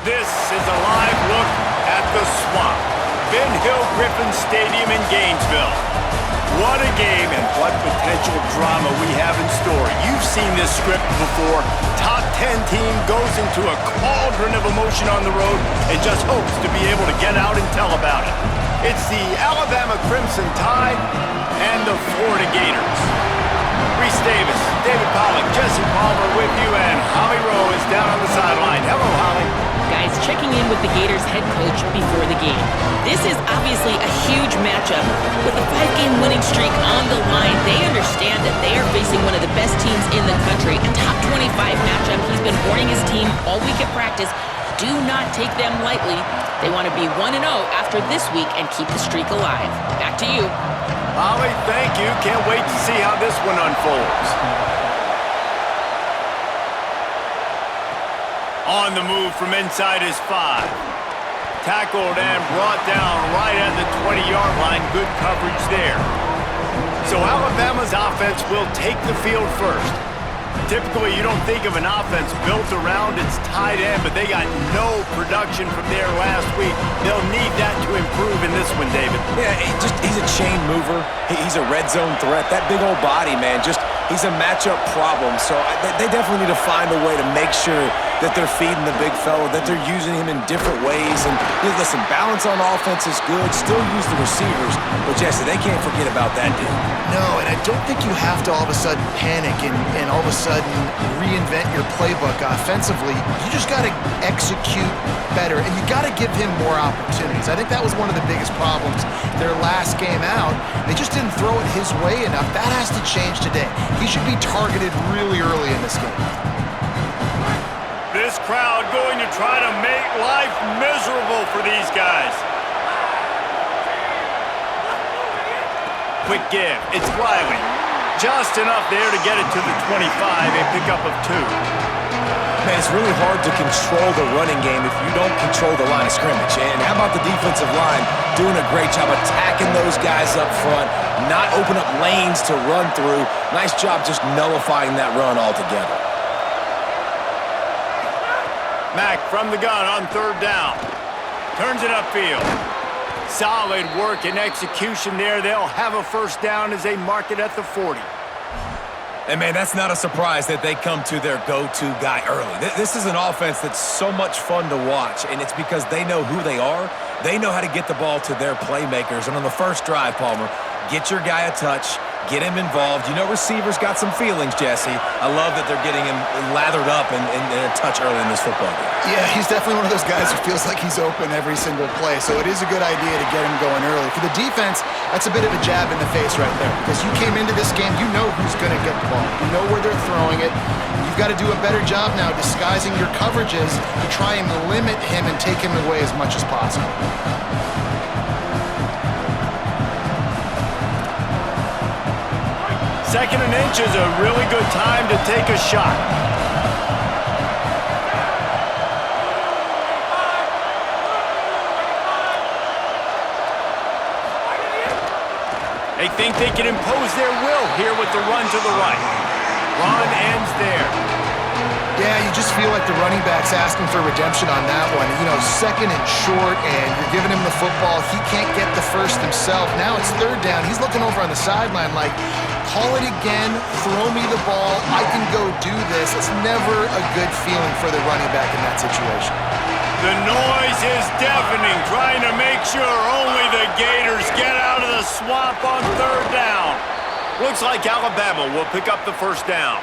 This is a live look at the Swamp, Ben Hill Griffin Stadium in Gainesville. What a game and what potential drama we have in store. You've seen this script before. Top 10 team goes into a cauldron of emotion on the road and just hopes to be able to get out and tell about it. It's the Alabama Crimson Tide and the Florida Gators. Reese Davis, David Pollack, Jesse Palmer with you, and Holly Rowe is down on the sideline. Hello, Holly. Guys, checking in with the Gators head coach before the game. This is obviously a huge matchup. With a 5-game winning streak on the line, they understand that they are facing one of the best teams in the country. A top 25 matchup. He's been warning his team all week at practice. Do not take them lightly. They want to be 1-0 after this week and keep the streak alive. Back to you. Holly, thank you. Can't wait to see how this one unfolds. On the move from inside his 5. Tackled and brought down right at the 20-yard line. Good coverage there. So Alabama's offense will take the field first. Typically, you don't think of an offense built around its tight end, but they got no production from there last week. They'll need that to improve in this one, David. Yeah, he's a chain mover. He's a red zone threat. That big old body, man, he's a matchup problem. So they definitely need to find a way to make sure that they're feeding the big fella, that they're using him in different ways. And listen, balance on offense is good. Still use the receivers. But, Jesse, they can't forget about that dude. No, and I don't think you have to all of a sudden panic and all of a sudden reinvent your playbook offensively. You just got to execute better, and you got to give him more opportunities. I think that was one of the biggest problems their last game out. They just didn't throw it his way enough. That has to change today. He should be targeted really early in this game. This crowd going to try to make life miserable for these guys. Quick give. It's Riley. Just enough there to get it to the 25, a pickup of 2. Man, it's really hard to control the running game if you don't control the line of scrimmage. And how about the defensive line doing a great job attacking those guys up front, not open up lanes to run through. Nice job just nullifying that run altogether. Mack from the gun on 3rd down. Turns it upfield. Solid work and execution there. They'll have a first down as they mark it at the 40. And, man, that's not a surprise that they come to their go-to guy early. This is an offense that's so much fun to watch, and it's because they know who they are. They know how to get the ball to their playmakers. And on the first drive, Palmer, get your guy a touch, get him involved. You know receivers got some feelings, Jesse. I love that they're getting him lathered up and a touch early in this football game. Yeah, he's definitely one of those guys who feels like he's open every single play, so it is a good idea to get him going early. For the defense, that's a bit of a jab in the face right there, because you came into this game, you know who's going to get the ball. You know where they're throwing it. You've got to do a better job now disguising your coverages to try and limit him and take him away as much as possible. Second and inch is a really good time to take a shot. They think they can impose their will here with the run to the right. Run ends there. Yeah, you just feel like the running back's asking for redemption on that one. You know, 2nd and short, and you're giving him the football. He can't get the first himself. Now it's 3rd down. He's looking over on the sideline like, call it again, throw me the ball, I can go do this. It's never a good feeling for the running back in that situation. The noise is deafening, trying to make sure only the Gators get out of the swamp on 3rd down. Looks like Alabama will pick up the first down.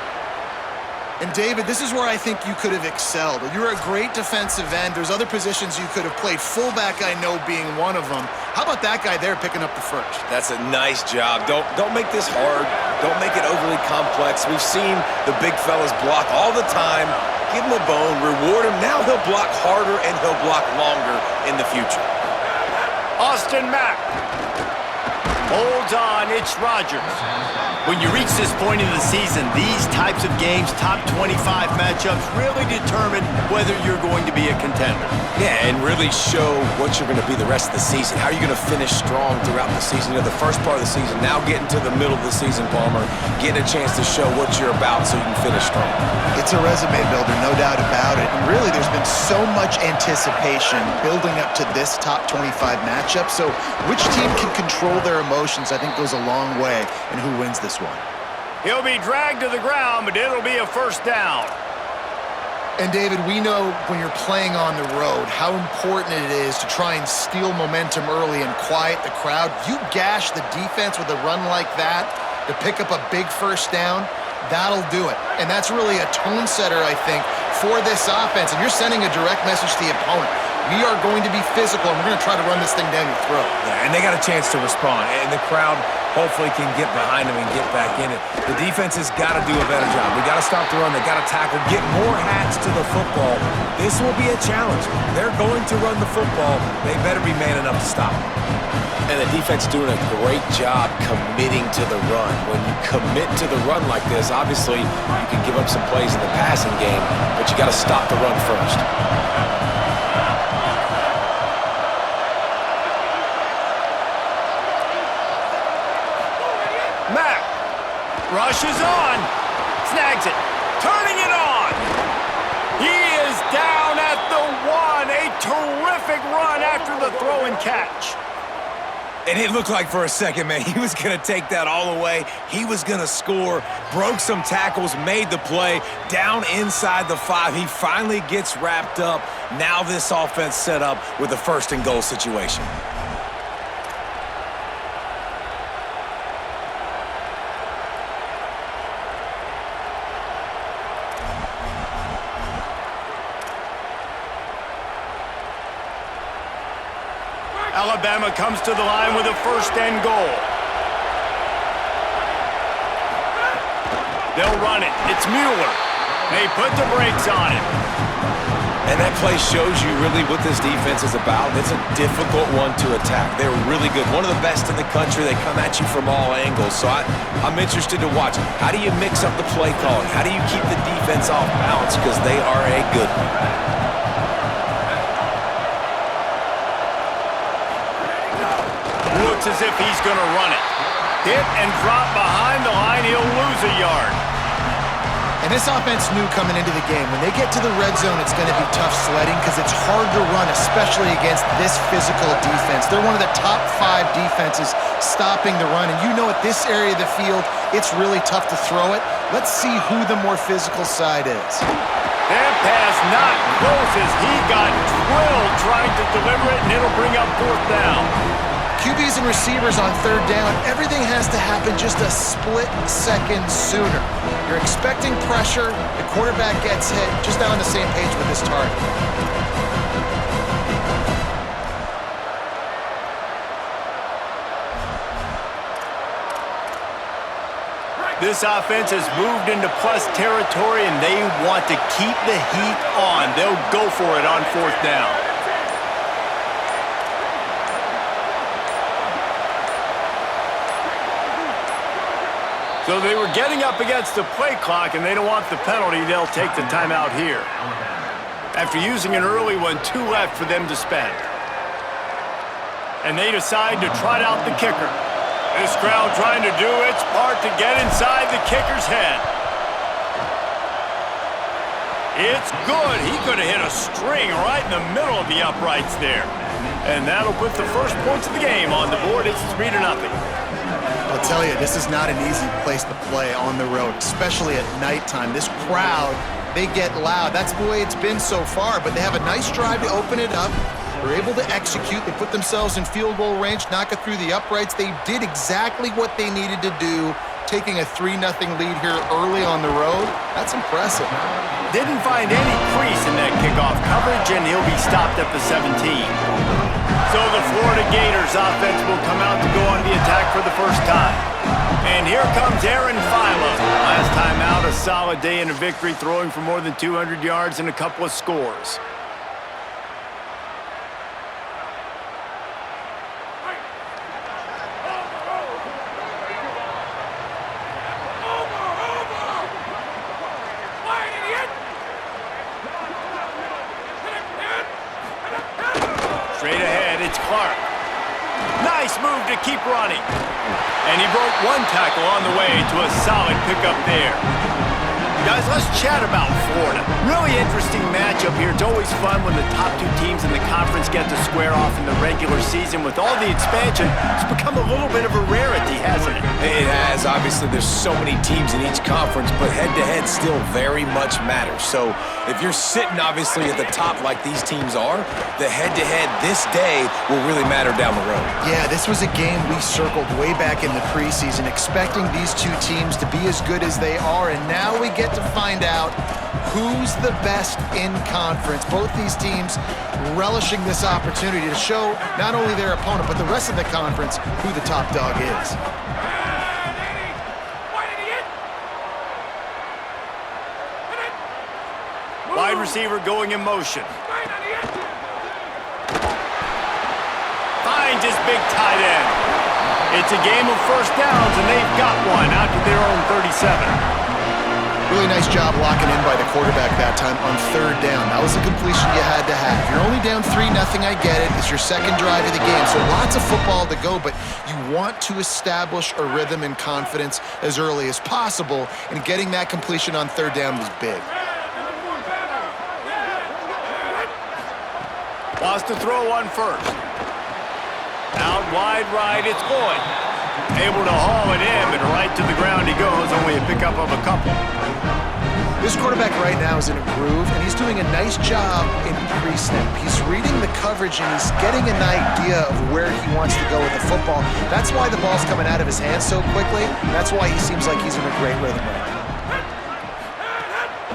And, David, this is where I think you could have excelled. You're a great defensive end. There's other positions you could have played. Fullback, I know, being one of them. How about that guy there picking up the first? That's a nice job. Don't make this hard. Don't make it overly complex. We've seen the big fellas block all the time. Give him a bone, reward him. Now he'll block harder and he'll block longer in the future. Austin Mack holds on. It's Rodgers. When you reach this point in the season, these types of games, top 25 matchups, really determine whether you're going to be a contender. Yeah, and really show what you're going to be the rest of the season. How are you going to finish strong throughout the season? You know, the first part of the season, now getting to the middle of the season, Palmer, getting a chance to show what you're about so you can finish strong. It's a resume builder, no doubt about it. And really, there's been so much anticipation building up to this top 25 matchup. So which team can control their emotions, I think, goes a long way in who wins this one. He'll be dragged to the ground, but it'll be a first down. And David, we know when you're playing on the road how important it is to try and steal momentum early and quiet the crowd. You gash the defense with a run like that to pick up a big first down, that'll do it. And that's really a tone setter, I think, for this offense. And you're sending a direct message to the opponent. We are going to be physical, and we're going to try to run this thing down your throat. Yeah, and they got a chance to respond, and the crowd hopefully can get behind them and get back in it. The defense has got to do a better job. We got to stop the run. They got to tackle, get more hats to the football. This will be a challenge. They're going to run the football. They better be man enough to stop it. And the defense doing a great job committing to the run. When you commit to the run like this, obviously you can give up some plays in the passing game, but you got to stop the run first. Mack rushes on, snags it, turning it on. He is down at the 1. A terrific run after the throw and catch. And it looked like for a second, man, he was going to take that all the way. He was going to score, broke some tackles, made the play, down inside the 5. He finally gets wrapped up. Now this offense set up with a first and goal situation. Alabama comes to the line with a first and goal. They'll run it. It's Mueller. They put the brakes on it. And that play shows you really what this defense is about. It's a difficult one to attack. They're really good. One of the best in the country. They come at you from all angles. So I'm interested to watch. How do you mix up the play calling? How do you keep the defense off balance? Because they are a good one. Looks as if he's going to run it. Hit and drop behind the line. He'll lose a yard. And this offense knew coming into the game, when they get to the red zone, it's going to be tough sledding because it's hard to run, especially against this physical defense. They're one of the top 5 defenses stopping the run. And you know at this area of the field, it's really tough to throw it. Let's see who the more physical side is. That pass not close as he got drilled trying to deliver it, and it'll bring up fourth down. QBs and receivers on third down, everything has to happen just a split second sooner. You're expecting pressure, the quarterback gets hit, just not on the same page with this target. This offense has moved into plus territory, and they want to keep the heat on. They'll go for it on fourth down. So they were getting up against the play clock, and they don't want the penalty. They'll take the timeout here. After using an early one, 2 left for them to spend. And they decide to trot out the kicker. This crowd trying to do its part to get inside the kicker's head. It's good. He could have hit a string right in the middle of the uprights there. And that'll put the first points of the game on the board. It's 3-0. I'll tell you, this is not an easy place to play on the road, especially at nighttime. This crowd, they get loud. That's the way it's been so far, but they have a nice drive to open it up. They're able to execute. They put themselves in field goal range, knock it through the uprights. They did exactly what they needed to do, taking a 3-0 lead here early on the road. That's impressive. Didn't find any crease in that kickoff coverage, and he'll be stopped at the 17. So the Florida Gators offense will come out to go on the attack for the first time. And here comes Aaron Philo. Last time out, a solid day in a victory, throwing for more than 200 yards and a couple of scores. move to keep running. And he broke one tackle on the way to a solid pickup there. Guys, let's chat about Florida. Really interesting matchup here. It's always fun when the top two teams in the conference get to square off in the regular season. With all the expansion, it's become a little bit of a rarity, hasn't it? It has. Obviously, there's so many teams in each conference, but head-to-head still very much matters. So if you're sitting, obviously, at the top like these teams are, the head-to-head this day will really matter down the road. Yeah, this was a game we circled way back in the preseason, expecting these two teams to be as good as they are, and now we get to find out who's the best in conference. Both these teams relishing this opportunity to show not only their opponent, but the rest of the conference who the top dog is. Wide receiver going in motion. Finds his big tight end. It's a game of first downs, and they've got one out to their own 37. Really nice job locking in by the quarterback that time on third down. That was a completion you had to have. You're only down 3-0, I get it. It's your second drive of the game, so lots of football to go, but you want to establish a rhythm and confidence as early as possible, and getting that completion on third down was big. Wants to throw one first. Out wide right, it's Boyd. Able to haul it in, but right to the ground he goes, only a pickup of a couple. This quarterback right now is in a groove, and he's doing a nice job in pre-snap. He's reading the coverage, and he's getting an idea of where he wants to go with the football. That's why the ball's coming out of his hands so quickly. That's why he seems like he's in a great rhythm right now.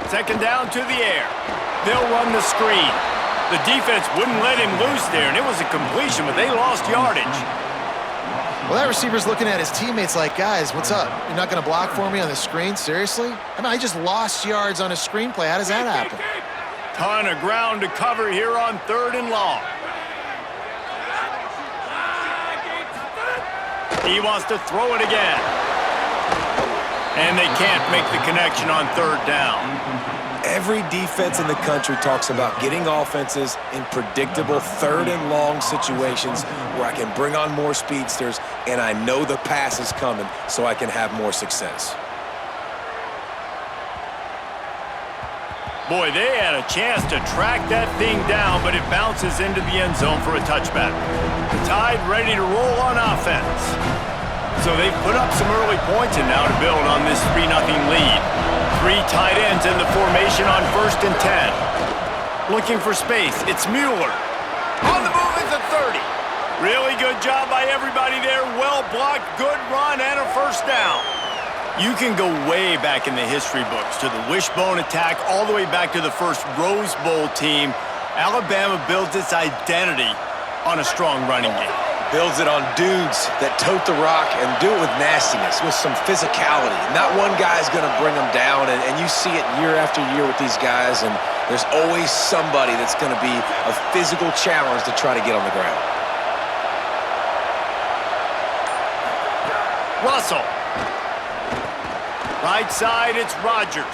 Second down to the air. They'll run the screen. The defense wouldn't let him loose there, and it was a completion, but they lost yardage. Well, that receiver's looking at his teammates like, guys, what's up? You're not going to block for me on the screen? Seriously? I mean, I just lost yards on a screenplay. How does that happen? Ton of ground to cover here on third and long. He wants to throw it again. And they can't make the connection on third down. Every defense in the country talks about getting offenses in predictable third and long situations where I can bring on more speedsters and I know the pass is coming so I can have more success. Boy, they had a chance to track that thing down, but it bounces into the end zone for a touchback. The Tide ready to roll on offense. So they've put up some early points and now to build on this 3-0 lead. 3 tight ends in the formation on 1st and 10. Looking for space. It's Mueller. On the move is a 30. Really good job by everybody there. Well blocked, good run, and a first down. You can go way back in the history books to the wishbone attack all the way back to the first Rose Bowl team. Alabama builds its identity on a strong running game. Builds it on dudes that tote the rock and do it with nastiness, with some physicality. Not one guy's going to bring them down, and you see it year after year with these guys, and there's always somebody that's going to be a physical challenge to try to get on the ground. Russell. Right side, it's Rodgers.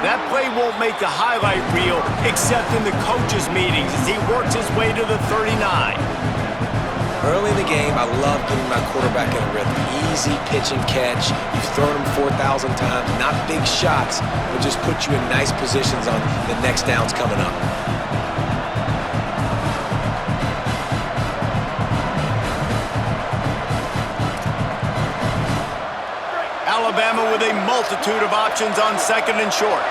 That play won't make the highlight reel except in the coaches' meetings as he works his way to the 39. Early in the game, I love getting my quarterback in a rhythm. Easy pitch and catch. You've thrown him 4,000 times. Not big shots, but just put you in nice positions on the next downs coming up. Alabama with a multitude of options on 2nd and short.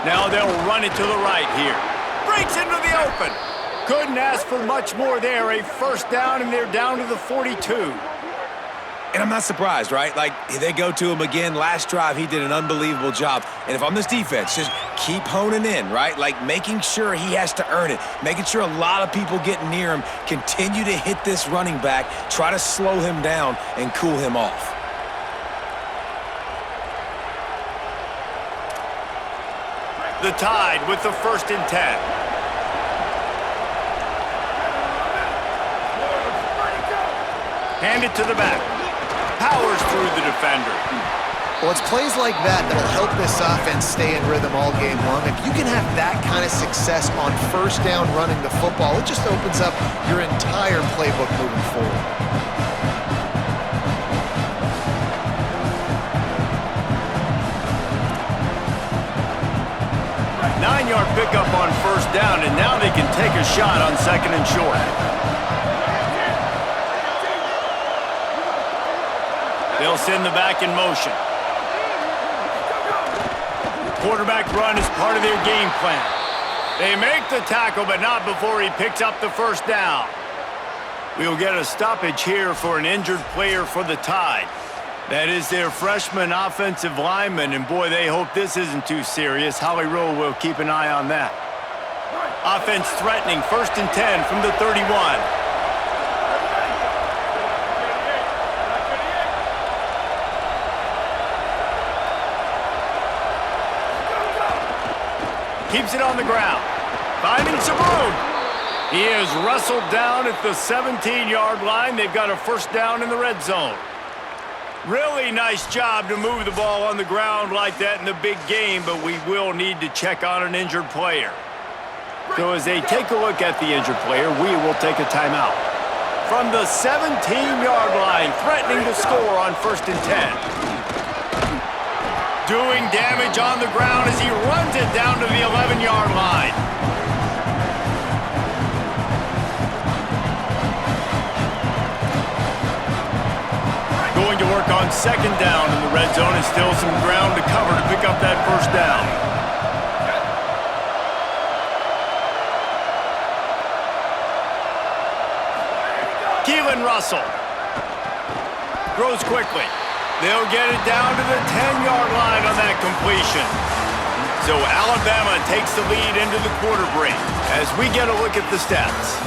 Now they'll run it to the right here. Breaks into the open. Couldn't ask for much more there. A first down, and they're down to the 42. And I'm not surprised, right? Like, they go to him again. Last drive, he did an unbelievable job. And if I'm this defense, just keep honing in, right? Like, making sure he has to earn it. Making sure a lot of people get near him. Continue to hit this running back. Try to slow him down and cool him off. The Tide with the 1st and 10. Hand it to the back. Powers through the defender. Well, it's plays like that that'll help this offense stay in rhythm all game long. If you can have that kind of success on first down running the football, it just opens up your entire playbook moving forward. Nine-yard pickup on first down, and now they can take a shot on second and short. They'll send the back in motion. Quarterback run is part of their game plan. They make the tackle, but not before he picks up the first down. We'll get a stoppage here for an injured player for the Tide. That is their freshman offensive lineman, and boy, they hope this isn't too serious. Holly Rowe will keep an eye on that. Offense threatening, 1st and 10 from the 31. Keeps it on the ground. Finding some room. He is wrestled down at the 17-yard line. They've got a first down in the red zone. Really nice job to move the ball on the ground like that in the big game, but we will need to check on an injured player. So as they take a look at the injured player, we will take a timeout. From the 17-yard line, threatening to score on 1st and 10. Doing damage on the ground as he runs it down to the 11-yard line. Going to work on second down in the red zone, and still some ground to cover to pick up that first down. Keelan Russell throws quickly. They'll get it down to the 10-yard line on that completion. So Alabama takes the lead into the quarter break as we get a look at the stats.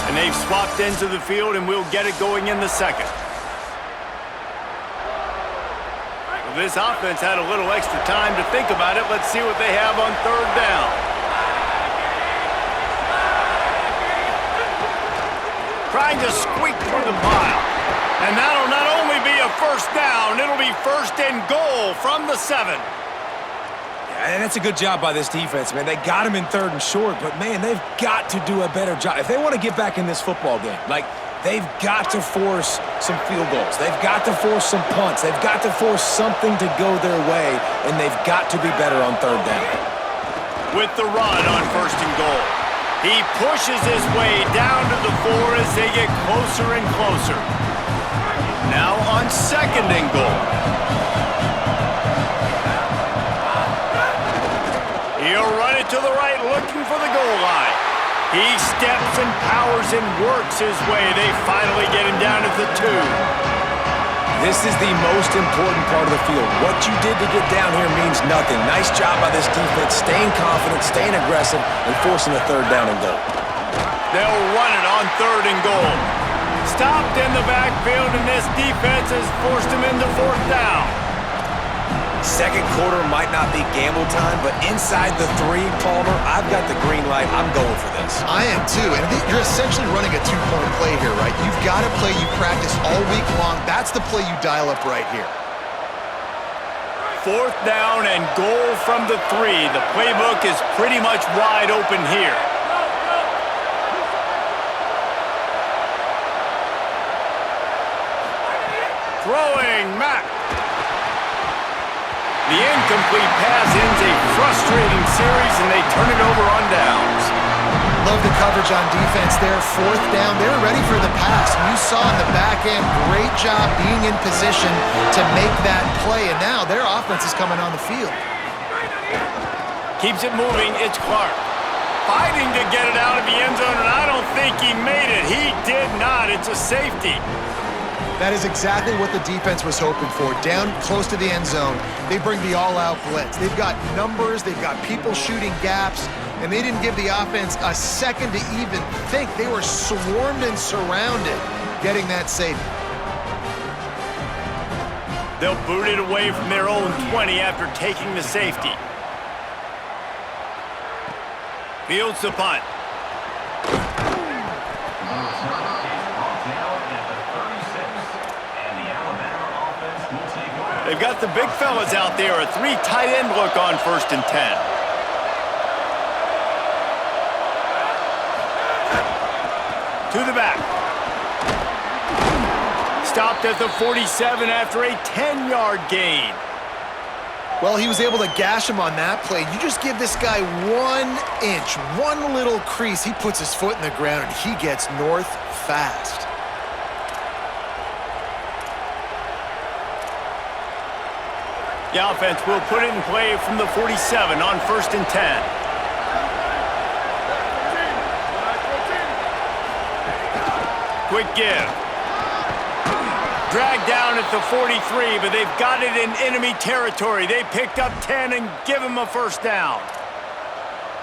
And they've swapped ends of the field, and we'll get it going in the second. Well, this offense had a little extra time to think about it. Let's see what they have on third down. Trying to squeak through the pile. And that'll not only be a first down, it'll be 1st and goal from the 7. And that's a good job by this defense, man. They got him in 3rd and short, but, man, they've got to do a better job. If they want to get back in this football game, like, they've got to force some field goals. They've got to force some punts. They've got to force something to go their way, and they've got to be better on 3rd down. With the run on 1st and goal. He pushes his way down to the 4 as they get closer and closer. Now on 2nd and goal. He'll run it to the right, looking for the goal line. He steps and powers and works his way. They finally get him down at the 2. This is the most important part of the field. What you did to get down here means nothing. Nice job by this defense, staying confident, staying aggressive, and forcing a 3rd down and goal. They'll run it on 3rd and goal. Stopped in the backfield, and this defense has forced him into 4th down. Second quarter might not be gamble time, but inside the 3, Palmer, I've got the green light. I'm going for this. I am too, and you're essentially running a 2-point play here, right? You've got a play you practice all week long. That's the play you dial up right here. 4th down and goal from the 3. The playbook is pretty much wide open here. Throwing Mack. The incomplete pass ends a frustrating series, and they turn it over on downs. Love the coverage on defense there. 4th down, they're ready for the pass. You saw in the back end, great job being in position to make that play, and now their offense is coming on the field. Keeps it moving, it's Clark. Fighting to get it out of the end zone, and I don't think he made it. He did not. It's a safety. That is exactly what the defense was hoping for. Down close to the end zone, they bring the all-out blitz. They've got numbers, they've got people shooting gaps, and they didn't give the offense a second to even think. They were swarmed and surrounded, getting that safety. They'll boot it away from their own 20 after taking the safety. Fields the punt. They've got the big fellas out there. A 3 tight end look on 1st and 10. To the back. Stopped at the 47 after a 10-yard gain. Well, he was able to gash him on that play. You just give this guy 1 inch, one little crease. He puts his foot in the ground, and he gets north fast. The offense will put it in play from the 47 on 1st and 10. Quick give. Dragged down at the 43, but they've got it in enemy territory. They picked up 10 and give him a 1st down.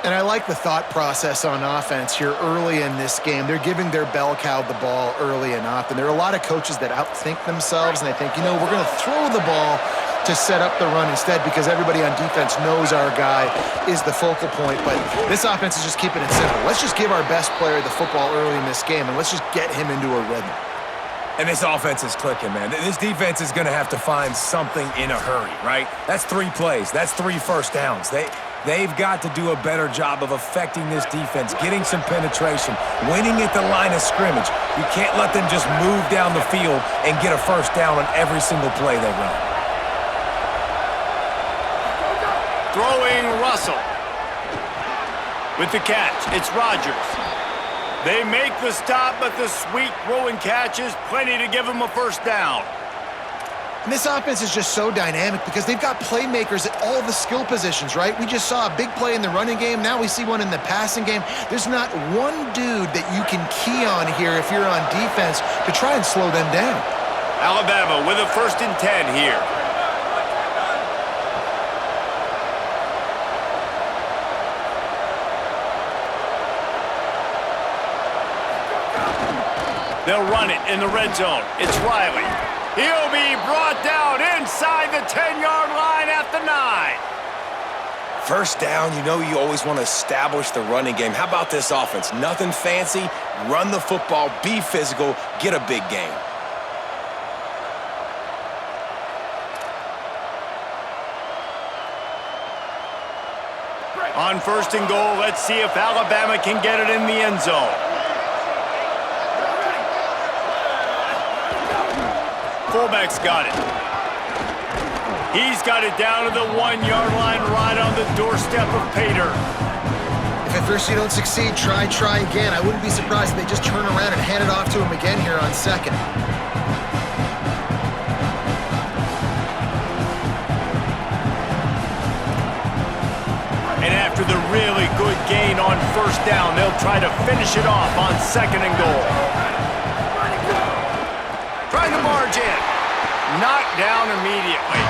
And I like the thought process on offense here early in this game. They're giving their bell cow the ball early and often. There are a lot of coaches that outthink themselves, and they think, you know, we're going to throw the ball to set up the run instead because everybody on defense knows our guy is the focal point. But this offense is just keeping it simple. Let's just give our best player the football early in this game, and let's just get him into a rhythm. And this offense is clicking, man. This defense is going to have to find something in a hurry, right? That's 3 plays. That's 3 first downs. They've got to do a better job of affecting this defense, getting some penetration, winning at the line of scrimmage. You can't let them just move down the field and get a 1st down on every single play they run. Throwing Russell. With the catch, it's Rodgers. They make the stop, but the sweet throwing catch is plenty to give them a 1st down. And this offense is just so dynamic because they've got playmakers at all the skill positions, right? We just saw a big play in the running game. Now we see one in the passing game. There's not one dude that you can key on here if you're on defense to try and slow them down. Alabama with a 1st and 10 here. They'll run it in the red zone. It's Riley. He'll be brought down inside the 10-yard line at the 9. 1st down, you know you always want to establish the running game. How about this offense? Nothing fancy. Run the football, be physical, get a big gain. On 1st and goal, let's see if Alabama can get it in the end zone. Fullback's got it. He's got it down to the 1-yard line right on the doorstep of Pater. If at first you don't succeed, try again. I wouldn't be surprised if they just turn around and hand it off to him again here on 2nd. And after the really good gain on 1st down, they'll try to finish it off on 2nd and goal. Trying to barge in. Knocked down immediately.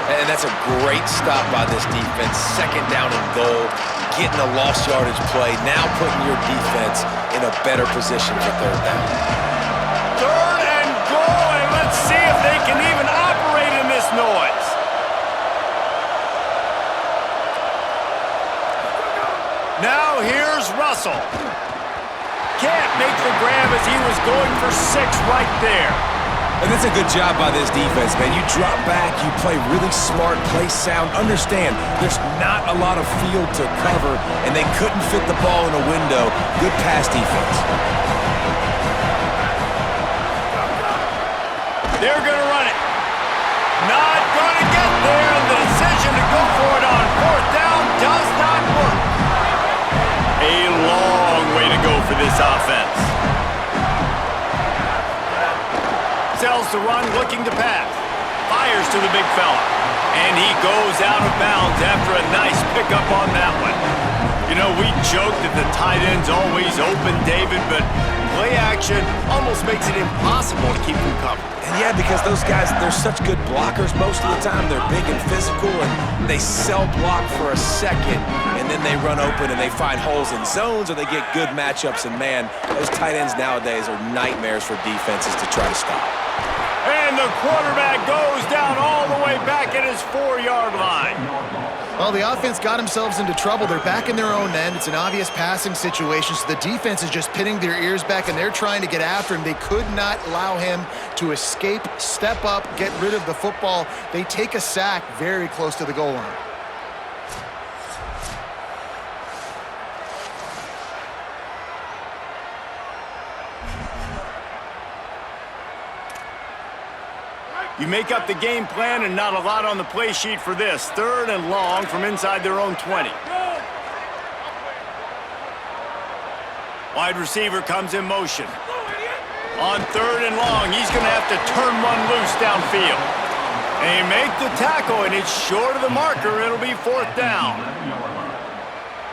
And that's a great stop by this defense. 2nd down and goal. Getting a lost yardage play. Now putting your defense in a better position for 3rd down. 3rd and goal, and let's see if they can even operate in this noise. Now here's Russell. Can't make the grab as he was going for 6 right there. And that's a good job by this defense, man. You drop back, you play really smart, play sound. Understand, there's not a lot of field to cover, and they couldn't fit the ball in a window. Good pass defense. They're going to run it. Not going to get there, and the decision to go for it on 4th down does not work. A long way to go for this offense. Sells the run, looking to pass. Fires to the big fella. And he goes out of bounds after a nice pickup on that one. You know, we joke that the tight end's always open, David, but play action almost makes it impossible to keep them covered. And yeah, because those guys, they're such good blockers most of the time. They're big and physical, and they sell block for a second, and then they run open and they find holes in zones, or they get good matchups. And man, those tight ends nowadays are nightmares for defenses to try to stop. And the quarterback goes down all the way back at his 4-yard line. Well, the offense got themselves into trouble. They're back in their own end. It's an obvious passing situation, so the defense is just pinning their ears back, and they're trying to get after him. They could not allow him to escape, step up, get rid of the football. They take a sack very close to the goal line. You make up the game plan and not a lot on the play sheet for this. 3rd and long from inside their own 20. Wide receiver comes in motion. On 3rd and long, he's going to have to turn one loose downfield. They make the tackle, and it's short of the marker. It'll be 4th down.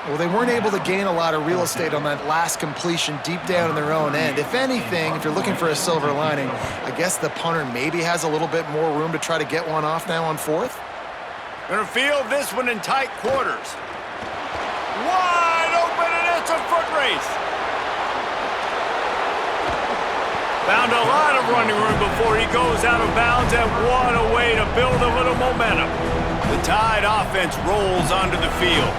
Well, they weren't able to gain a lot of real estate on that last completion deep down in their own end. If anything, if you're looking for a silver lining, I guess the punter maybe has a little bit more room to try to get one off now on 4th. Gonna field this one in tight quarters. Wide open, and it's a foot race. Found a lot of running room before he goes out of bounds, and what a way to build a little momentum. The Tide offense rolls onto the field.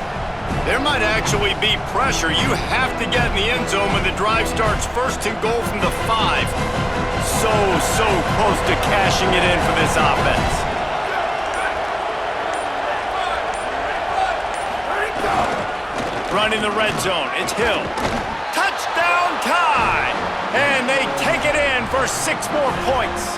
There might actually be pressure. You have to get in the end zone when the drive starts. 1st and goal from the 5. So close to cashing it in for this offense. Running the red zone. It's Hill. Touchdown Tide! And they take it in for 6 more points.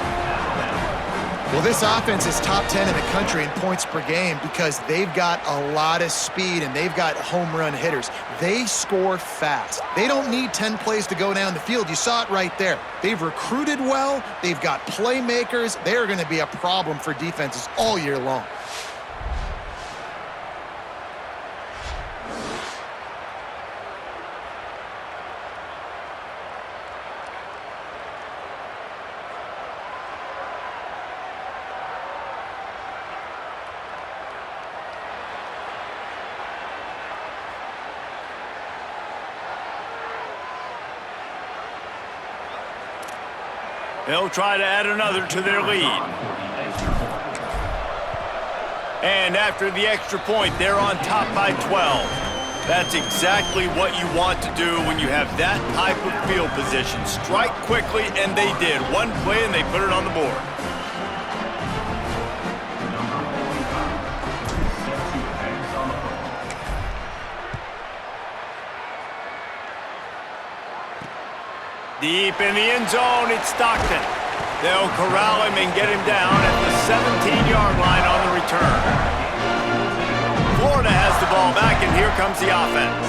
Well, this offense is top 10 in the country in points per game because they've got a lot of speed and they've got home run hitters. They score fast. They don't need 10 plays to go down the field. You saw it right there. They've recruited well. They've got playmakers. They're going to be a problem for defenses all year long. They'll try to add another to their lead. And after the extra point, they're on top by 12. That's exactly what you want to do when you have that type of field position. Strike quickly, and they did. One play, and they put it on the board. Deep in the end zone, it's Stockton. They'll corral him and get him down at the 17-yard line on the return. Florida has the ball back, and here comes the offense.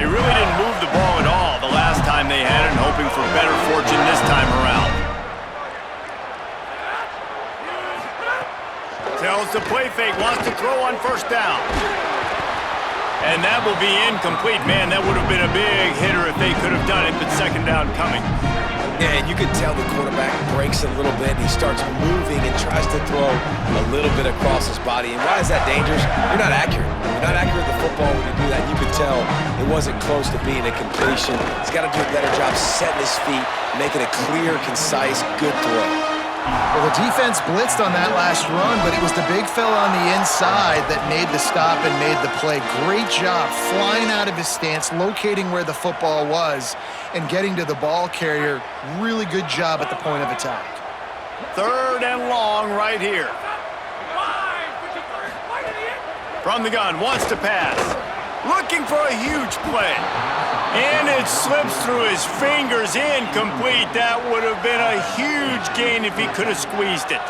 They really didn't move the ball at all the last time they had it, hoping for better fortune this time around. Tells the play fake, wants to throw on 1st down. And that will be incomplete. Man, that would have been a big hitter if they could have done it, but 2nd down coming. Yeah, and you can tell the quarterback breaks a little bit. He starts moving and tries to throw a little bit across his body. And why is that dangerous? You're not accurate. You're not accurate with the football when you do that. You could tell it wasn't close to being a completion. He's got to do a better job setting his feet, making a clear, concise, good throw. Well, the defense blitzed on that last run, but it was the big fella on the inside that made the stop and made the play. Great job flying out of his stance, locating where the football was, and getting to the ball carrier. Really good job at the point of attack. 3rd and long right here. From the gun, wants to pass. Looking for a huge play. And it slips through his fingers, incomplete. That would have been a huge gain if he could have squeezed it.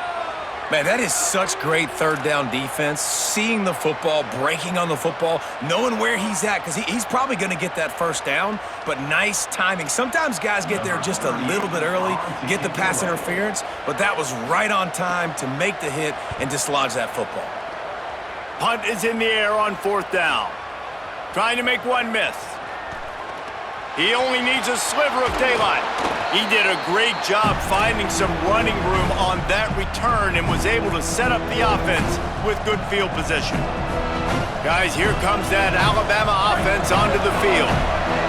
Man, that is such great 3rd down defense. Seeing the football, breaking on the football, knowing where he's at, because he's probably going to get that 1st down, but nice timing. Sometimes guys get there just a little bit early, get the pass interference, but that was right on time to make the hit and dislodge that football. Punt is in the air on 4th down. Trying to make one miss. He only needs a sliver of daylight. He did a great job finding some running room on that return and was able to set up the offense with good field position. Guys, here comes that Alabama offense onto the field.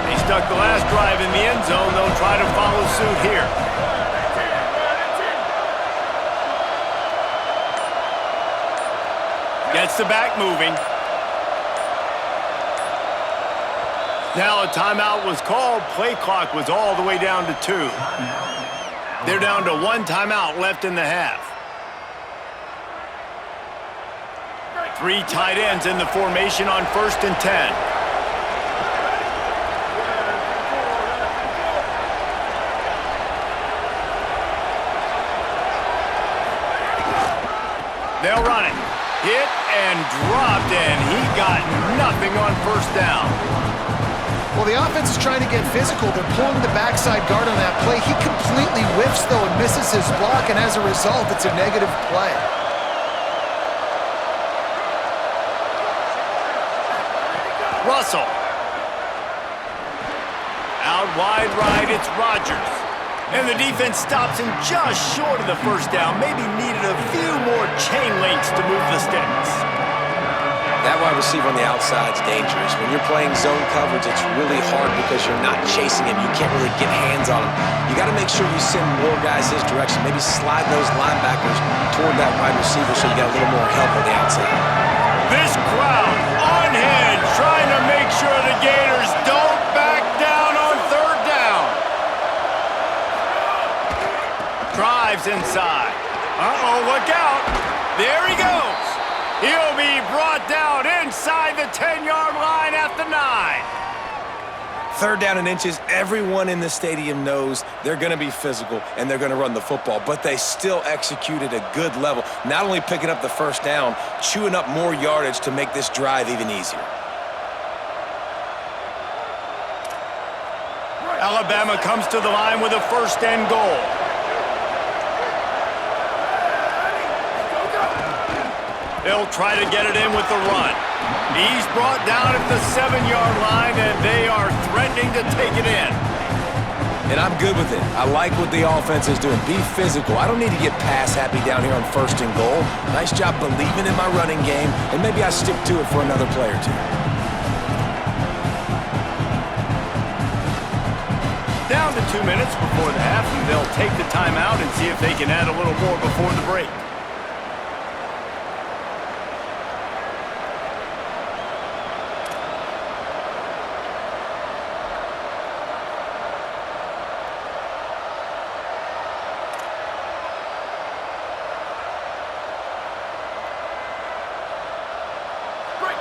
They stuck the last drive in the end zone. They'll try to follow suit here. Gets the back moving. Now a timeout was called. Play clock was all the way down to 2. They're down to 1 timeout left in the half. 3 tight ends in the formation on 1st and 10. They'll run it. Hit and dropped, and he got nothing on 1st down. Well, the offense is trying to get physical. They're pulling the backside guard on that play. He completely whiffs, though, and misses his block, and as a result, it's a negative play. Russell. Out wide right, it's Rodgers. And the defense stops him just short of the 1st down. Maybe needed a few more chain links to move the sticks. That wide receiver on the outside is dangerous. When you're playing zone coverage, it's really hard because you're not chasing him. You can't really get hands on him. You got to make sure you send more guys his direction. Maybe slide those linebackers toward that wide receiver so you got a little more help on the outside. This crowd unhinged, trying to make sure the Gators don't back down on 3rd down. Drives inside. Uh-oh, look out. There he goes. He'll be brought down inside the 10-yard line at the 9. 3rd down and inches, everyone in the stadium knows they're going to be physical and they're going to run the football, but they still executed a good level, not only picking up the 1st down, chewing up more yardage to make this drive even easier. Alabama comes to the line with a 1st and goal. They'll try to get it in with the run. He's brought down at the 7-yard line, and they are threatening to take it in. And I'm good with it. I like what the offense is doing. Be physical. I don't need to get pass happy down here on 1st and goal. Nice job believing in my running game, and maybe I stick to it for another play or 2. Down to 2 minutes before the half, and they'll take the timeout and see if they can add a little more before the break.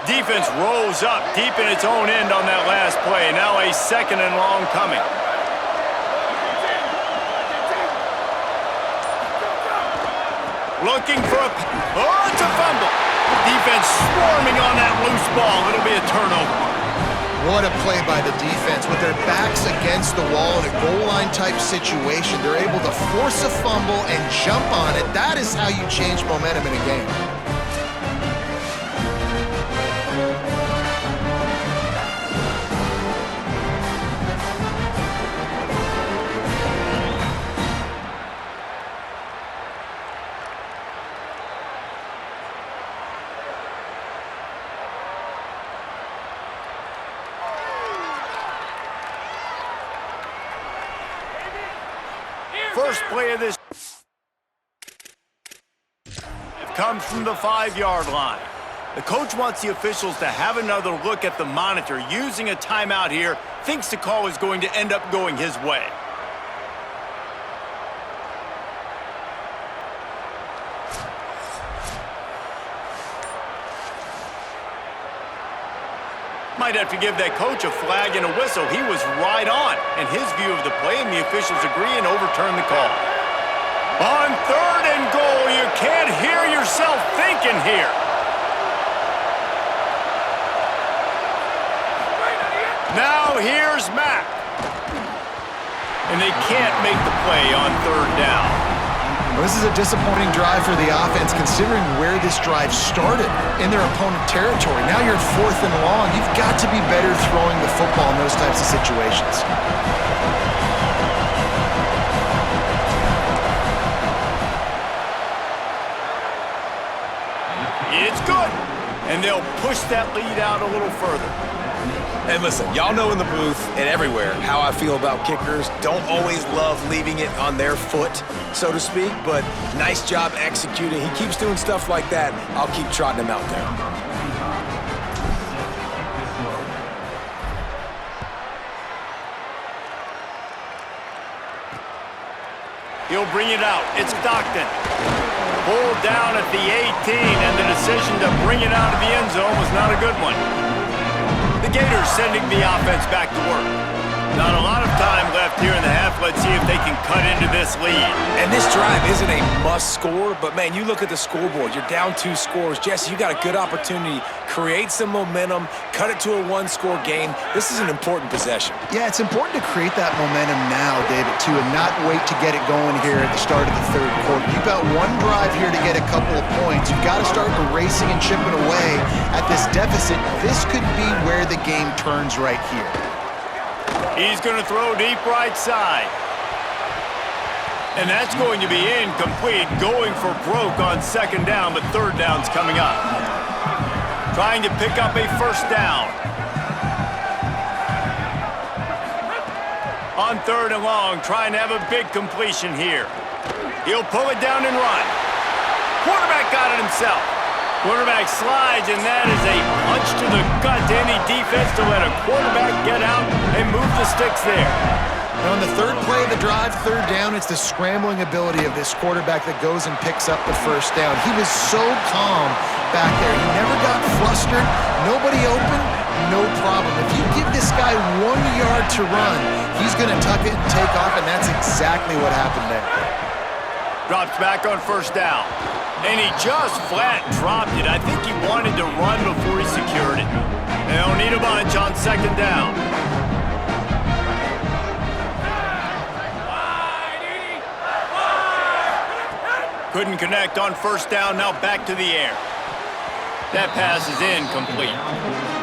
Defense rolls up deep in its own end on that last play. Now a 2nd and long coming. Looking for a... Oh, it's a fumble. Defense swarming on that loose ball. It'll be a turnover. What a play by the defense. With their backs against the wall in a goal line type situation, they're able to force a fumble and jump on it. That is how you change momentum in a game. First play of this comes from the 5-yard line. The coach wants the officials to have another look at the monitor. Using a timeout here, thinks the call is going to end up going his way. Might have to give that coach a flag and a whistle. He was right on in his view of the play, and the officials agree and overturn the call. On 3rd and goal, you can't hear yourself thinking here. Now here's Mack. And they can't make the play on 3rd down. Well, this is a disappointing drive for the offense, considering where this drive started, in their opponent territory. Now you're at 4th and long. You've got to be better throwing the football in those types of situations. It's good. And they'll push that lead out a little further. And listen, y'all know in the booth and everywhere how I feel about kickers. Don't always love leaving it on their foot, so to speak, but nice job executing. He keeps doing stuff like that. I'll keep trotting him out there. He'll bring it out. It's Stockton. Pulled down at the 18, and the decision to bring it out of the end zone was not a good one. The Gators sending the offense back to work. Not a lot of time left here in the half. Let's see if they can cut into this lead. And this drive isn't a must score, but man, you look at the scoreboard. You're down 2 scores. Jesse, you got a good opportunity. Create some momentum. Cut it to a 1-score game. This is an important possession. Yeah, it's important to create that momentum now, David, too, and not wait to get it going here at the start of the third quarter. You've got one drive here to get a couple of points. You've got to start erasing and chipping away at this deficit. This could be where the game turns right here. He's going to throw deep right side. And that's going to be incomplete. Going for broke on second down, but third down's coming up. Trying to pick up a first down. On third and long, trying to have a big completion here. He'll pull it down and run. Quarterback got it himself. Quarterback slides, and that is a punch to the gut to any defense to let a quarterback get out and move the sticks there. And on the third play of the drive, third down, it's the scrambling ability of this quarterback that goes and picks up the first down. He was so calm back there. He never got flustered. Nobody open, no problem. If you give this guy 1 yard to run, he's going to tuck it and take off, and that's exactly what happened there. Drops back on first down. And he just flat dropped it. I think he wanted to run before he secured it. They'll need a bunch on second down. Couldn't connect on first down, now back to the air. That pass is incomplete.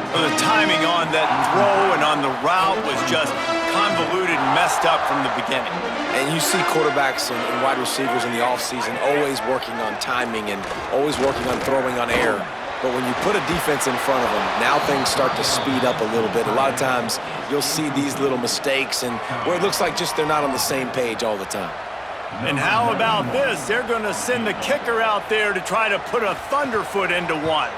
Well, the timing on that throw and on the route was just convoluted and messed up from the beginning. And you see quarterbacks and wide receivers in the offseason always working on timing and always working on throwing on air. But when you put a defense in front of them, now things start to speed up a little bit. A lot of times you'll see these little mistakes and where it looks like just they're not on the same page all the time. And how about this? They're going to send the kicker out there to try to put a thunderfoot into one.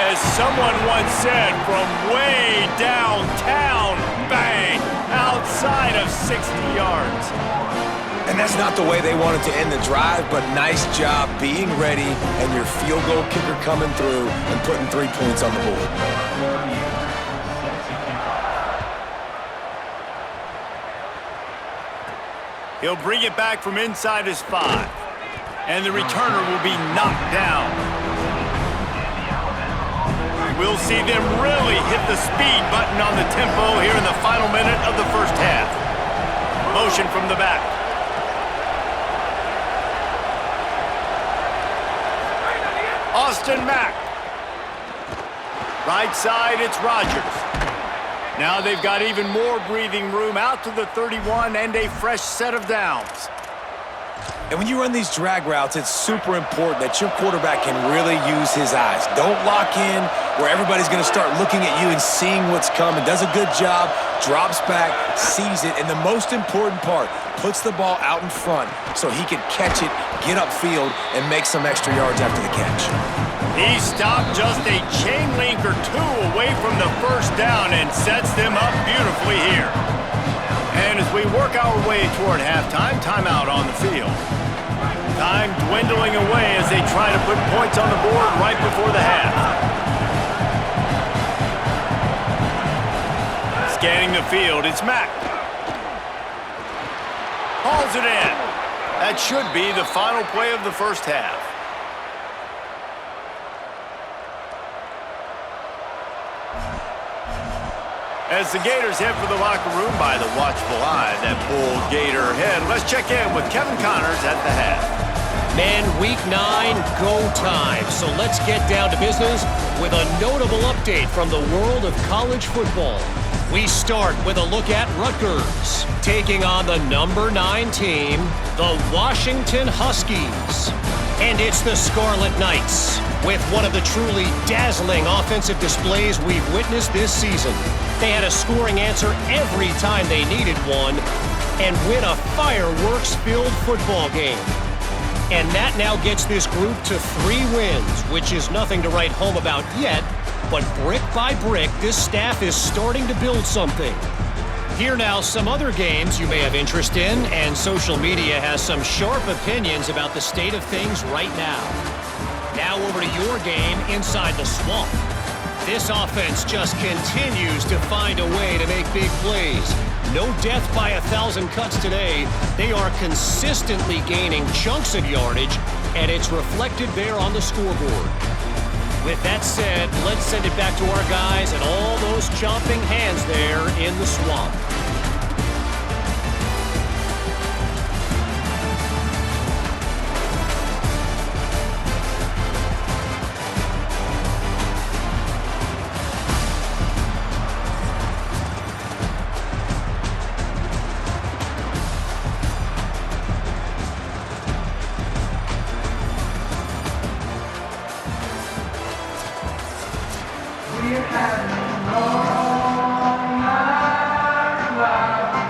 As someone once said, from way downtown, bang, outside of 60 yards. And that's not the way they wanted to end the drive, but nice job being ready and your field goal kicker coming through and putting 3 points on the board. He'll bring it back from inside his 5. And the returner will be knocked down. We'll see them really hit the speed button on the tempo here in the final minute of the first half. Motion from the back. Austin Mack. Right side, it's Rodgers. Now they've got even more breathing room out to the 31 and a fresh set of downs. And when you run these drag routes, it's super important that your quarterback can really use his eyes. Don't lock in where everybody's going to start looking at you and seeing what's coming. Does a good job, drops back, sees it, and the most important part, puts the ball out in front so he can catch it, get upfield, and make some extra yards after the catch. He stopped just a chain link or two away from the first down and sets them up beautifully here. And as we work our way toward halftime, timeout on the field. Time dwindling away as they try to put points on the board right before the half. Scanning the field, it's Mack. Hauls it in. That should be the final play of the first half. As the Gators head for the locker room by the watchful eye, that Bull Gator head. Let's check in with Kevin Connors at the half. Men, week 9, go time. So let's get down to business with a notable update from the world of college football. We start with a look at Rutgers, taking on the number 9 team, the Washington Huskies. And it's the Scarlet Knights, with one of the truly dazzling offensive displays we've witnessed this season. They had a scoring answer every time they needed one and win a fireworks-filled football game. And that now gets this group to 3 wins, which is nothing to write home about yet, but brick by brick, this staff is starting to build something. Here now, some other games you may have interest in, and social media has some sharp opinions about the state of things right now. Now over to your game inside the Swamp. This offense just continues to find a way to make big plays. No death by 1,000 cuts today. They are consistently gaining chunks of yardage, and it's reflected there on the scoreboard. With that said, let's send it back to our guys and all those chomping hands there in the Swamp.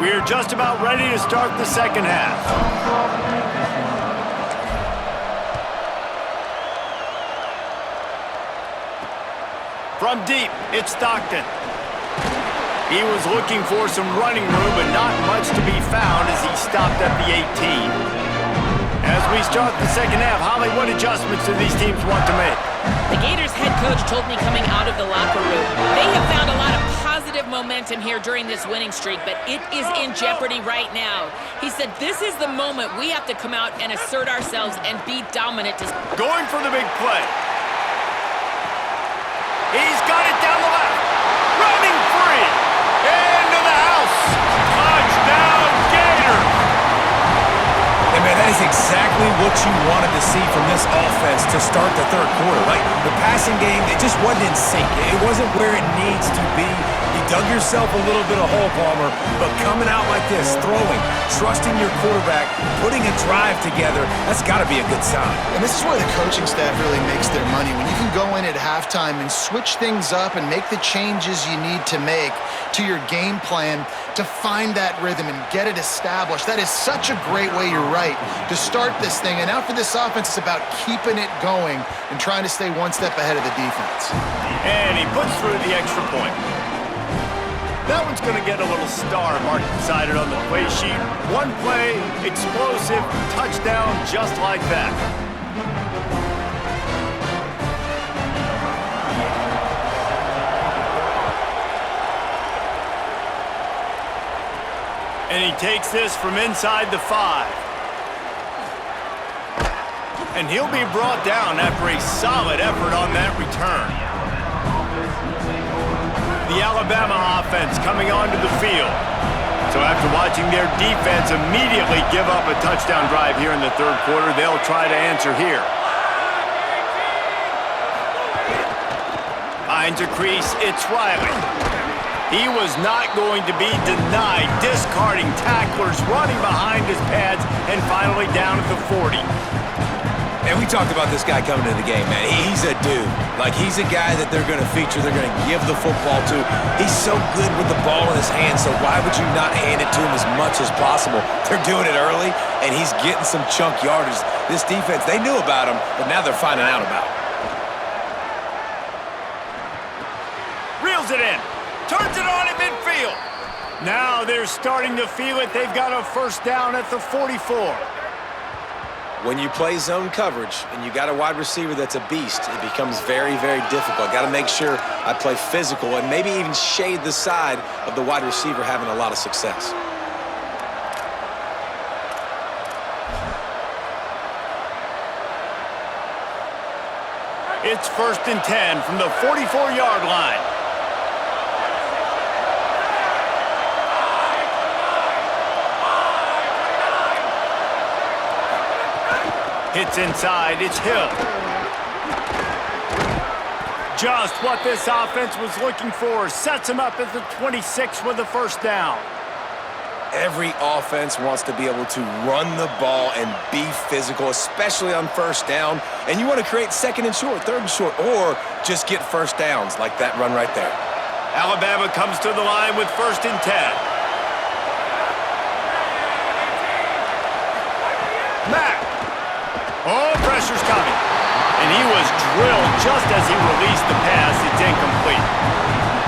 We're just about ready to start the second half. From deep, it's Stockton. He was looking for some running room, but not much to be found as he stopped at the 18. As we start the second half, Holly, what adjustments do these teams want to make? The Gators head coach told me coming out of the locker room, they have found a lot of positive momentum here during this winning streak, but it is in jeopardy right now. He said this is the moment we have to come out and assert ourselves and be dominant. Going for the big play. He's got it down the left. Running free. Into the house. Touchdown, Gators. And man, that is exactly what you wanted to see from this offense to start the third quarter, right? The passing game, it just wasn't in sync. It wasn't where it needs to be. You dug yourself a little bit of hole, Palmer, but coming out like this, throwing, trusting your quarterback, putting a drive together, that's got to be a good sign. And this is where the coaching staff really makes their money. When you can go in at halftime and switch things up and make the changes you need to make to your game plan to find that rhythm and get it established. That is such a great way, you're right, to start this thing. And now for this offense, it's about keeping it going and trying to stay one step ahead of the defense. And he puts through the extra point. That one's going to get a little star marked beside it on the play sheet. One play, explosive, touchdown, just like that. And he takes this from inside the 5. And he'll be brought down after a solid effort on that return. The Alabama offense coming onto the field. So after watching their defense immediately give up a touchdown drive here in the third quarter, they'll try to answer here. Finds a crease, it's Riley. He was not going to be denied, discarding tacklers, running behind his pads, and finally down at the 40. And we talked about this guy coming into the game, man. He's a dude. Like, he's a guy that they're going to feature, they're going to give the football to. He's so good with the ball in his hands, so why would you not hand it to him as much as possible? They're doing it early, and he's getting some chunk yardage. This defense, they knew about him, but now they're finding out about him. Reels it in. Turns it on at midfield. Now they're starting to feel it. They've got a first down at the 44. When you play zone coverage and you got a wide receiver that's a beast, it becomes very, very difficult. Got to make sure I play physical and maybe even shade the side of the wide receiver having a lot of success. It's 1st and 10 from the 44-yard line. Hits inside, it's Hill. Just what this offense was looking for. Sets him up at the 26 with the first down. Every offense wants to be able to run the ball and be physical, especially on first down. And you want to create second and short, third and short, or just get first downs like that run right there. Alabama comes to the line with 1st and 10. Mack. Oh, pressure's coming. And he was drilled just as he released the pass, it's incomplete.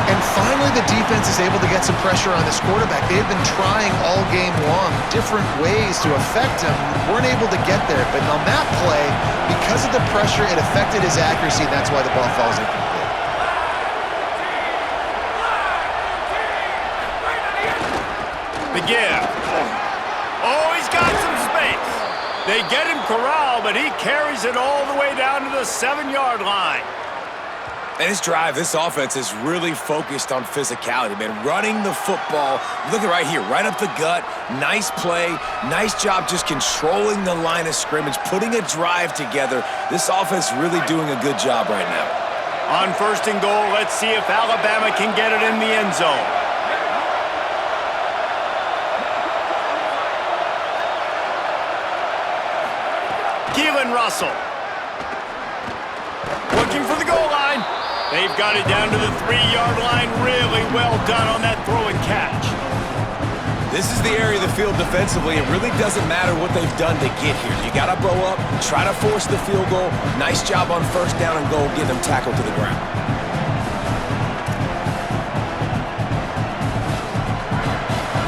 And finally, the defense is able to get some pressure on this quarterback. They've been trying all game long different ways to affect him. Weren't able to get there. But on that play, because of the pressure, it affected his accuracy. That's why the ball falls incomplete. The give. Oh, he's got some space. They get him corralled, but he carries it all the way down to the 7-yard line. And this drive, this offense is really focused on physicality, man. Running the football, look at right here, right up the gut. Nice play, nice job just controlling the line of scrimmage, putting a drive together. This offense really doing a good job right now. On 1st and goal, let's see if Alabama can get it in the end zone. Keelan Russell. Looking for the goal line. They've got it down to the 3-yard line. Really well done on that throw and catch. This is the area of the field defensively. It really doesn't matter what they've done to get here. You got to blow up, try to force the field goal. Nice job on 1st down and goal, get them tackled to the ground.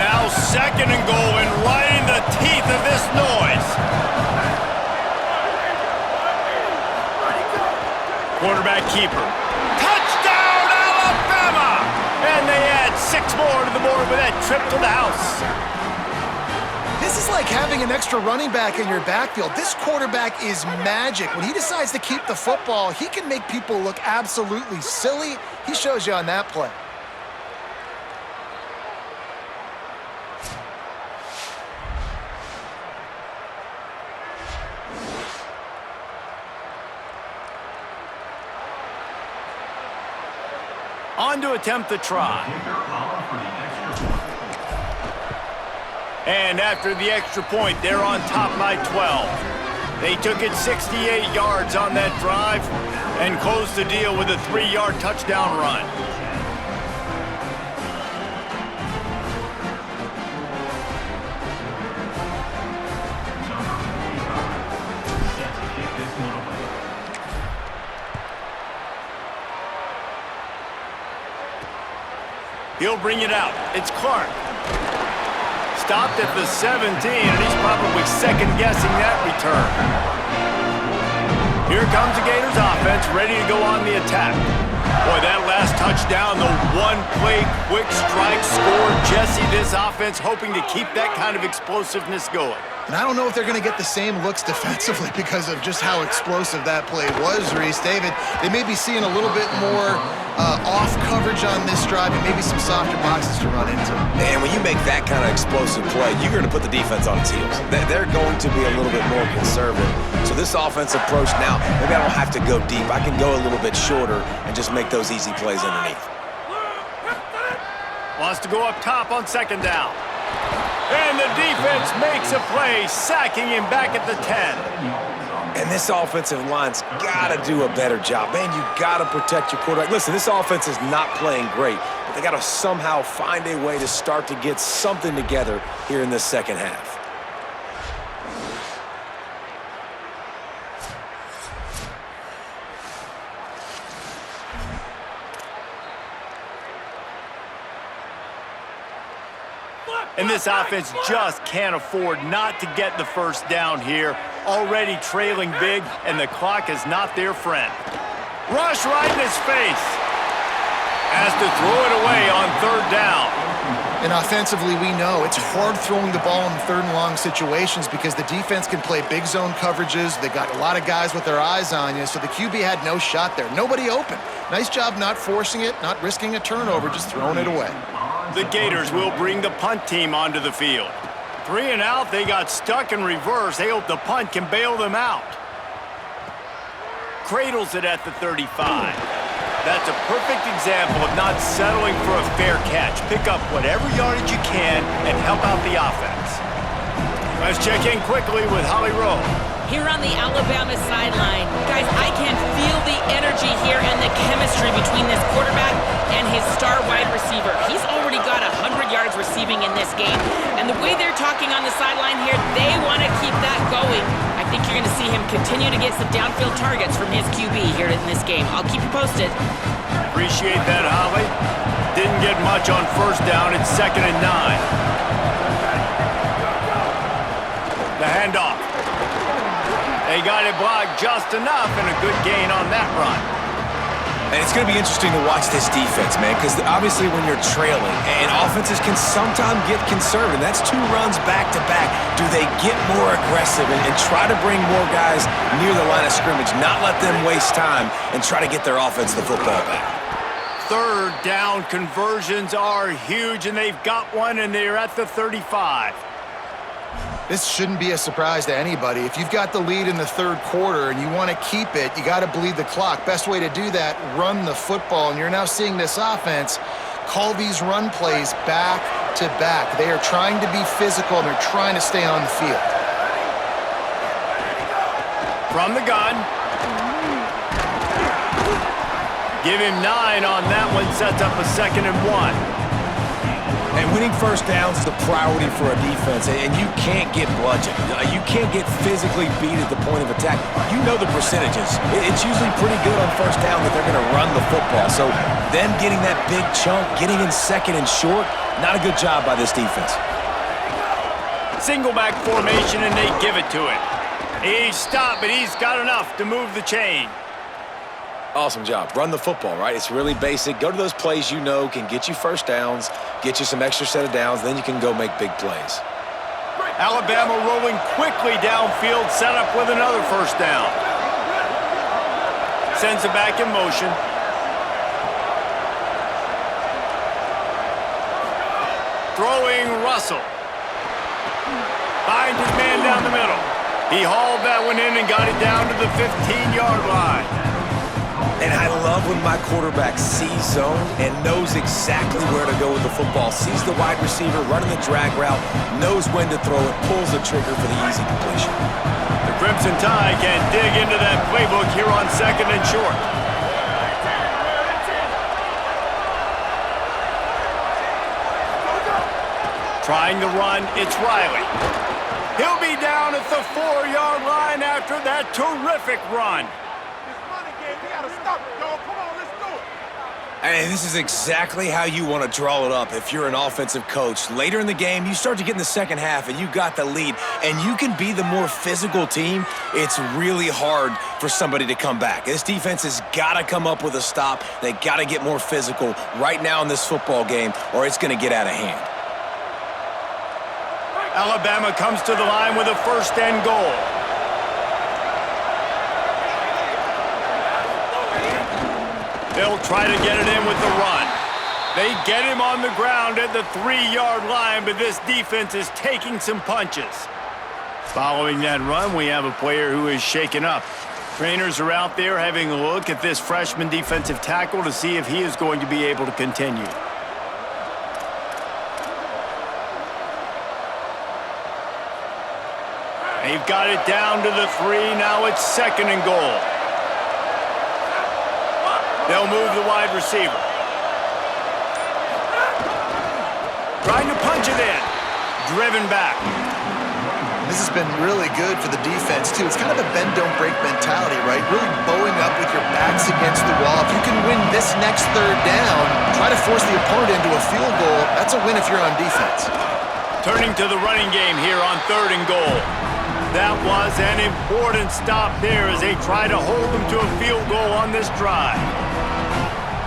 Now 2nd and goal, and right in the teeth of this noise. Quarterback keeper. Touchdown, Alabama! And they add 6 more to the board with that trip to the house. This is like having an extra running back in your backfield. This quarterback is magic. When he decides to keep the football, he can make people look absolutely silly. He shows you on that play. On to attempt the try. And after the extra point, they're on top by 12. They took it 68 yards on that drive and closed the deal with a 3-yard touchdown run. He'll bring it out. It's Clark. Stopped at the 17, and he's probably second-guessing that return. Here comes the Gators offense, ready to go on the attack. Boy, that last touchdown, the one-play quick strike score. Jesse, this offense hoping to keep that kind of explosiveness going. And I don't know if they're going to get the same looks defensively because of just how explosive that play was, Reese. David, they may be seeing a little bit more off coverage on this drive and maybe some softer boxes to run into. And when you make that kind of explosive play, you're going to put the defense on its heels. They're going to be a little bit more conservative. So this offense approach now, maybe I don't have to go deep. I can go a little bit shorter and just make those easy plays underneath. Wants to go up top on 2nd down. And the defense makes a play, sacking him back at the 10. And this offensive line's got to do a better job. Man, you got to protect your quarterback. Listen, this offense is not playing great, but they got to somehow find a way to start to get something together here in this second half. And this offense just can't afford not to get the 1st down here. Already trailing big, and the clock is not their friend. Rush right in his face. Has to throw it away on 3rd down. And offensively, we know it's hard throwing the ball in 3rd and long situations because the defense can play big zone coverages. They got a lot of guys with their eyes on you, so the QB had no shot there. Nobody open. Nice job not forcing it, not risking a turnover, just throwing it away. The Gators will bring the punt team onto the field. 3 and out, they got stuck in reverse. They hope the punt can bail them out. Cradles it at the 35. That's a perfect example of not settling for a fair catch. Pick up whatever yardage you can and help out the offense. Let's check in quickly with Holly Rowe. Here on the Alabama sideline, guys, I can feel the energy here and the chemistry between this quarterback and his star wide receiver. He's already got 100 yards receiving in this game, and the way they're talking on the sideline here, they want to keep that going. I think you're you're going to see him continue to get some downfield targets from his QB here in this game. I'll keep you posted. Appreciate that, Holly. Didn't get much on first down. It's 2nd and 9. The handoff. They got it blocked just enough, and a good gain on that run. And it's going to be interesting to watch this defense, man, because obviously when you're trailing, and offenses can sometimes get conservative. That's 2 runs back-to-back. Do they get more aggressive and try to bring more guys near the line of scrimmage, not let them waste time, and try to get their offense the football back? 3rd down conversions are huge, and they've got one, and they're at the 35. This shouldn't be a surprise to anybody. If you've got the lead in the 3rd quarter and you want to keep it, you got to bleed the clock. Best way to do that, run the football. And you're now seeing this offense call these run plays back to back. They are trying to be physical, and they're trying to stay on the field. From the gun. Give him 9 on that one. Sets up a 2nd and 1. And winning first downs is a priority for a defense, and you can't get bludgeoned. You can't get physically beat at the point of attack. You know the percentages. It's usually pretty good on first down that they're going to run the football. So them getting that big chunk, getting in 2nd and short, not a good job by this defense. Single back formation, and they give it to him. He's stopped, but he's got enough to move the chain. Awesome job. Run the football, right? It's really basic. Go to those plays you know can get you first downs, get you some extra set of downs, then you can go make big plays. Alabama rolling quickly downfield, set up with another first down. Sends it back in motion. Throwing Russell. Finds his man down the middle. He hauled that one in and got it down to the 15-yard line. And I love when my quarterback sees zone and knows exactly where to go with the football. Sees the wide receiver running the drag route, knows when to throw it, pulls the trigger for the easy completion. The Crimson Tide can dig into that playbook here on 2nd and short. Trying to run, it's Riley. He'll be down at the 4-yard line after that terrific run. And this is exactly how you want to draw it up if you're an offensive coach. Later in the game, you start to get in the second half and you got the lead, and you can be the more physical team. It's really hard for somebody to come back. This defense has got to come up with a stop. They got to get more physical right now in this football game, or it's going to get out of hand. Alabama comes to the line with a 1st and goal. They'll try to get it in with the run. They get him on the ground at the 3-yard line, but this defense is taking some punches. Following that run, we have a player who is shaken up. Trainers are out there having a look at this freshman defensive tackle to see if he is going to be able to continue. They've got it down to the 3. Now it's 2nd and goal. They'll move the wide receiver. Trying to punch it in. Driven back. This has been really good for the defense, too. It's kind of a bend-don't-break mentality, right? Really bowing up with your backs against the wall. If you can win this next 3rd down, try to force the opponent into a field goal. That's a win if you're on defense. Turning to the running game here on 3rd and goal. That was an important stop there as they try to hold them to a field goal on this drive.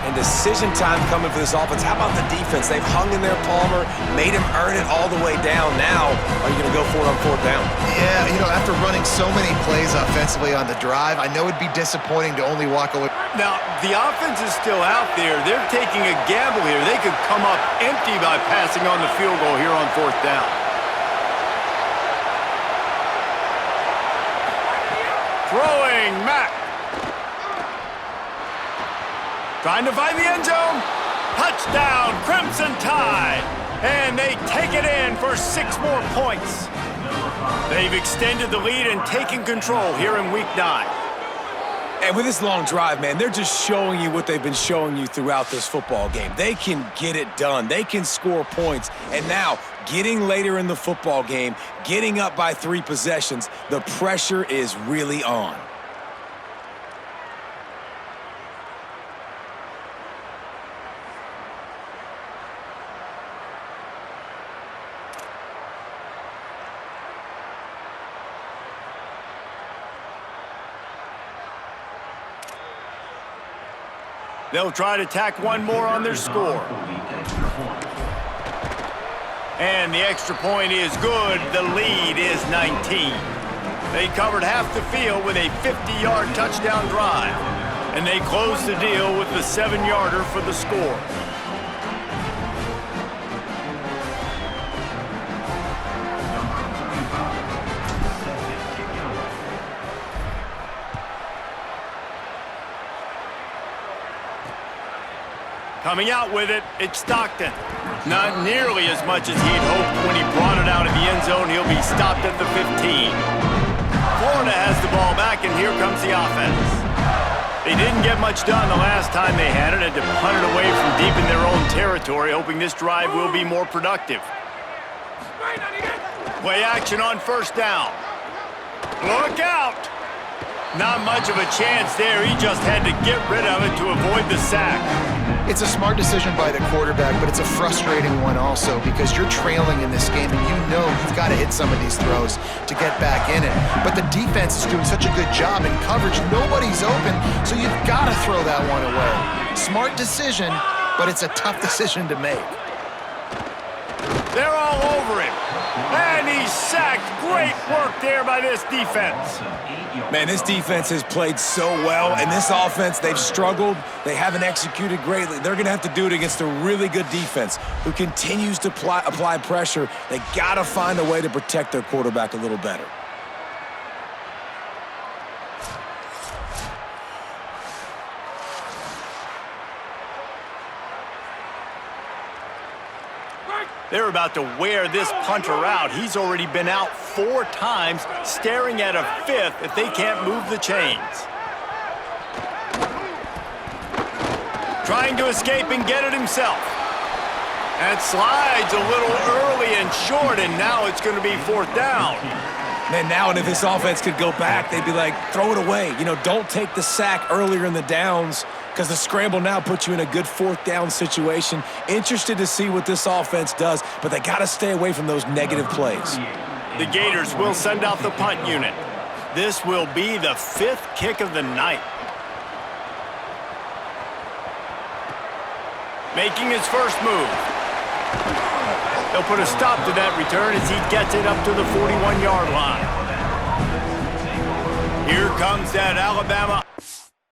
And decision time coming for this offense. How about the defense? They've hung in there, Palmer, made him earn it all the way down. Now, are you going to go for it on 4th down? Yeah, you know, after running so many plays offensively on the drive, I know it'd be disappointing to only walk away. Now, the offense is still out there. They're taking a gamble here. They could come up empty by passing on the field goal here on 4th down. Throwing, Mack. Trying to find the end zone. Touchdown, Crimson Tide. And they take it in for 6 more points. They've extended the lead and taken control here in Week 9. And with this long drive, man, they're just showing you what they've been showing you throughout this football game. They can get it done. They can score points. And now, getting later in the football game, getting up by 3 possessions, the pressure is really on. They'll try to tack one more on their score. And the extra point is good. The lead is 19. They covered half the field with a 50-yard touchdown drive. And they close the deal with the 7-yarder for the score. Coming out with it, it's Stockton. Not nearly as much as he'd hoped when he brought it out of the end zone. He'll be stopped at the 15. Florida has the ball back, and here comes the offense. They didn't get much done the last time they had it, and to punt it away from deep in their own territory, hoping this drive will be more productive. Play action on first down. Look out! Not much of a chance there. He just had to get rid of it to avoid the sack. It's a smart decision by the quarterback, but it's a frustrating one also because you're trailing in this game and you know you've got to hit some of these throws to get back in it. But the defense is doing such a good job in coverage. Nobody's open, so you've got to throw that one away. Smart decision, but it's a tough decision to make. They're all over him. And he's sacked. Great work there by this defense. Man, this defense has played so well, and this offense, they've struggled. They haven't executed greatly. They're going to have to do it against a really good defense who continues to apply pressure. They got to find a way to protect their quarterback a little better. They're about to wear this punter out. He's already been out 4 times, staring at a 5th if they can't move the chains. Trying to escape and get it himself. And slides a little early and short, and now it's going to be 4th down. Man, now and if this offense could go back, they'd be like, throw it away. You know, don't take the sack earlier in the downs because the scramble now puts you in a good 4th down situation. Interested to see what this offense does, but they got to stay away from those negative plays. The Gators will send out the punt unit. This will be the 5th kick of the night. Making his first move. They'll put a stop to that return as he gets it up to the 41-yard line. Here comes that Alabama